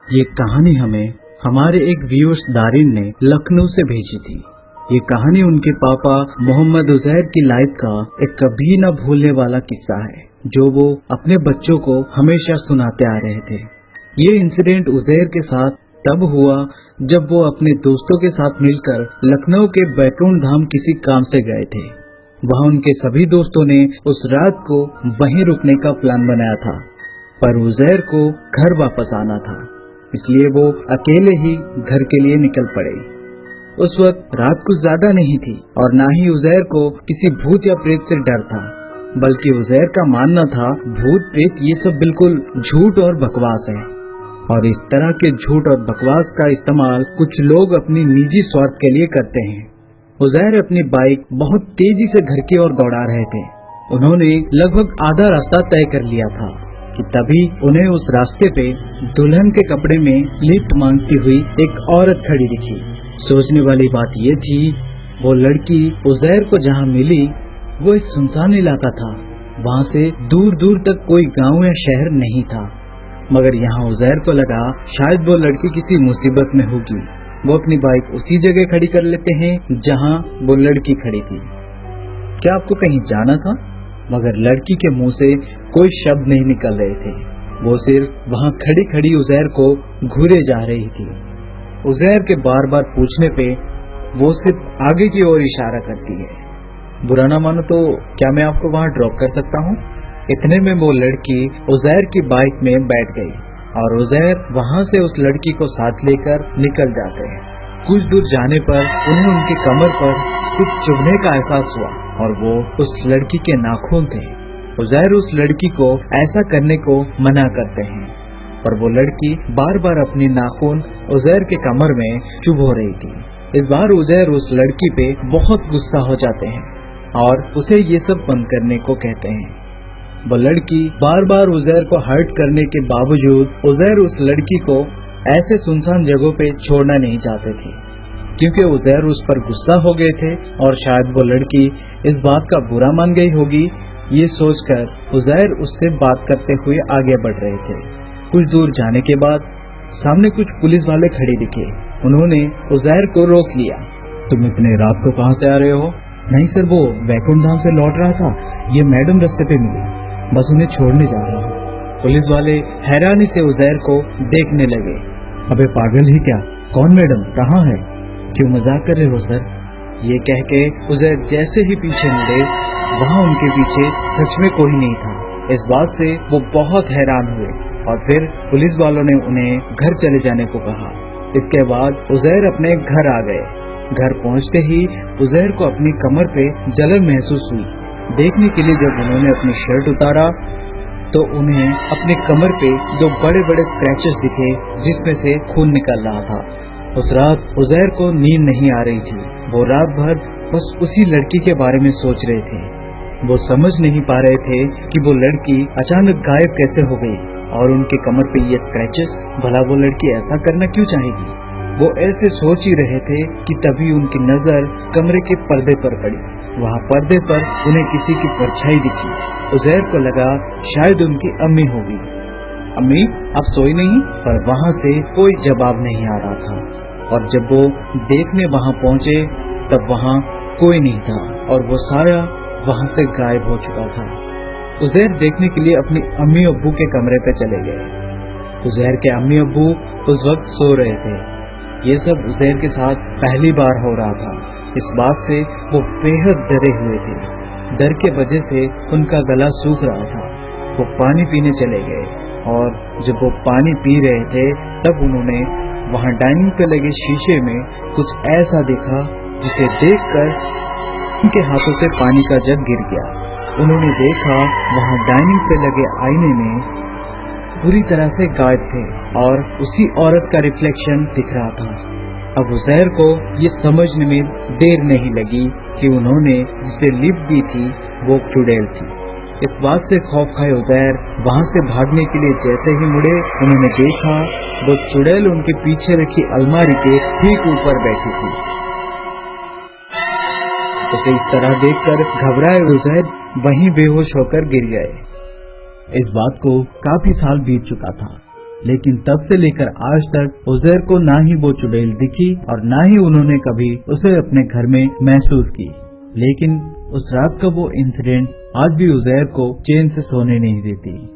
ये कहानी हमें हमारे एक व्यूअर्स दारिन ने लखनऊ से भेजी थी। ये कहानी उनके पापा मोहम्मद उजैर की लाइफ का एक कभी न भूलने वाला किस्सा है, जो वो अपने बच्चों को हमेशा सुनाते आ रहे थे। ये इंसिडेंट उजैर के साथ तब हुआ जब वो अपने दोस्तों के साथ मिलकर लखनऊ के बैकुंठ धाम किसी काम से गए थे। वहाँ उनके सभी दोस्तों ने उस रात को वहीं रुकने का प्लान बनाया था, पर उजैर को घर वापस आना था, इसलिए वो अकेले ही घर के लिए निकल पड़े। उस वक्त रात कुछ ज्यादा नहीं थी और ना ही उजैर को किसी भूत या प्रेत से डर था, बल्कि उजैर का मानना था भूत प्रेत ये सब बिल्कुल झूठ और बकवास है, और इस तरह के झूठ और बकवास का इस्तेमाल कुछ लोग अपनी निजी स्वार्थ के लिए करते हैं। उजैर अपनी बाइक बहुत तेजी से घर की ओर दौड़ा रहे थे। उन्होंने लगभग आधा रास्ता तय कर लिया था कि तभी उन्हें उस रास्ते पे दुल्हन के कपड़े में लिफ्ट मांगती हुई एक औरत खड़ी दिखी। सोचने वाली बात ये थी, वो लड़की उजैर को जहाँ मिली वो एक सुनसान इलाका था। वहाँ से दूर दूर तक कोई गांव या शहर नहीं था, मगर यहाँ उजैर को लगा शायद वो लड़की किसी मुसीबत में होगी। वो अपनी बाइक उसी जगह खड़ी कर लेते हैं जहाँ वो लड़की खड़ी थी। क्या आपको कहीं जाना था? मगर लड़की के मुंह से कोई शब्द नहीं निकल रहे थे। वो सिर्फ वहाँ खड़ी खड़ी उजैर को घूरे जा रही थी। उजैर के बार बार पूछने पे वो सिर्फ आगे की ओर इशारा करती है। बुरा ना मानो तो क्या मैं आपको वहाँ ड्रॉप कर सकता हूँ? इतने में वो लड़की उजैर की बाइक में बैठ गई और उजैर वहाँ से उस लड़की को साथ लेकर निकल जाते हैं। कुछ दूर जाने पर उन्हें उनके कमर पर कुछ चुभने का एहसास हुआ और वो उस लड़की के नाखून थे। उजैर उस लड़की को ऐसा करने को मना करते हैं, पर वो लड़की बार बार अपनी नाखून उजैर के कमर में चुभो रही थी। इस बार उजैर उस लड़की पे बहुत गुस्सा हो जाते हैं और उसे ये सब बंद करने को कहते हैं। वो लड़की बार बार उजैर को हर्ट करने के बावजूद उजैर उस लड़की को ऐसे सुनसान जगहों पे छोड़ना नहीं चाहते थे, क्योंकि उजैर उस पर गुस्सा हो गए थे और शायद वो लड़की इस बात का बुरा मान गई होगी। ये सोचकर उजैर उससे बात करते हुए आगे बढ़ रहे थे। कुछ दूर जाने के बाद सामने कुछ पुलिस वाले खड़े दिखे। उन्होंने उजैर को रोक लिया। तुम इतने रात को कहाँ से आ रहे हो? नहीं सर, वो बैकुंठ धाम से लौट रहा था, ये मैडम रास्ते पे मिली, बस उन्हें छोड़ने जा रहा हूँ। पुलिस वाले हैरानी से उजैर को देखने लगे। अबे पागल ही क्या, कौन मैडम, कहाँ है? क्यों मजाक कर रहे हो सर? ये कह के उजैर जैसे ही पीछे मुड़े, वहाँ उनके पीछे सच में कोई नहीं था। इस बात से वो बहुत हैरान हुए और फिर पुलिस वालों ने उन्हें घर चले जाने को कहा। इसके बाद उजैर अपने घर आ गए। घर पहुँचते ही उजैर को अपनी कमर पे जलन महसूस हुई। देखने के लिए जब उन्होंने अपनी शर्ट उतारा तो उन्हें अपने कमर पे दो बड़े बड़े स्क्रैचेस दिखे, जिसमें से खून निकल रहा था। उस रात उजैर को नींद नहीं आ रही थी। वो रात भर बस उसी लड़की के बारे में सोच रहे थे। वो समझ नहीं पा रहे थे कि वो लड़की अचानक गायब कैसे हो गई और उनके कमर पे ये स्क्रैचेस। भला वो लड़की ऐसा करना क्यों चाहेगी? वो ऐसे सोच ही रहे थे कि तभी उनकी नजर कमरे के पर्दे पर पड़ी। वहाँ पर्दे पर उन्हें किसी की परछाई दिखी। उजैर को लगा शायद उनकी अम्मी होगी। अम्मी, आप सोई नहीं? पर वहाँ से कोई जवाब नहीं आ रहा था और जब वो देखने वहाँ पहुँचे तब वहाँ कोई नहीं था और वो साया वहाँ से गायब हो चुका था। उजैर देखने के लिए अपनी अम्मी अब्बू के कमरे पे चले गए। उजैर के अम्मी अब्बू उस वक्त सो रहे थे। ये सब उजैर के साथ पहली बार हो रहा था। इस बात से वो बेहद डरे हुए थे। डर के वजह से उनका गला सूख रहा था। वो पानी पीने चले गए और जब वो पानी पी रहे थे तब उन्होंने वहाँ डाइनिंग पे लगे शीशे में कुछ ऐसा देखा जिसे देखकर उनके हाथों से पानी का जग गिर गया। उन्होंने देखा वहाँ डाइनिंग पे लगे आईने में पूरी तरह से गायब थे और उसी औरत का रिफ्लेक्शन दिख रहा था। अब उजैर को ये समझने में देर नहीं लगी कि उन्होंने जिसे लिफ्ट दी थी वो चुड़ैल थी। इस बात से खौफ खाए उजैर वहाँ से भागने के लिए जैसे ही मुड़े, उन्होंने देखा वो चुड़ैल उनके पीछे रखी अलमारी के ठीक ऊपर बैठी थी। उसे इस तरह देखकर घबराए उजैर वहीं बेहोश होकर गिर गए। इस बात को काफी साल बीत चुका था। لیکن تب سے لے کر آج تک عزیر کو نہ ہی وہ چڑیل دکھی اور نہ ہی انہوں نے کبھی اسے اپنے گھر میں محسوس کی۔ لیکن اس رات کا وہ انسیڈنٹ آج بھی عزیر کو چین سے سونے نہیں دیتی۔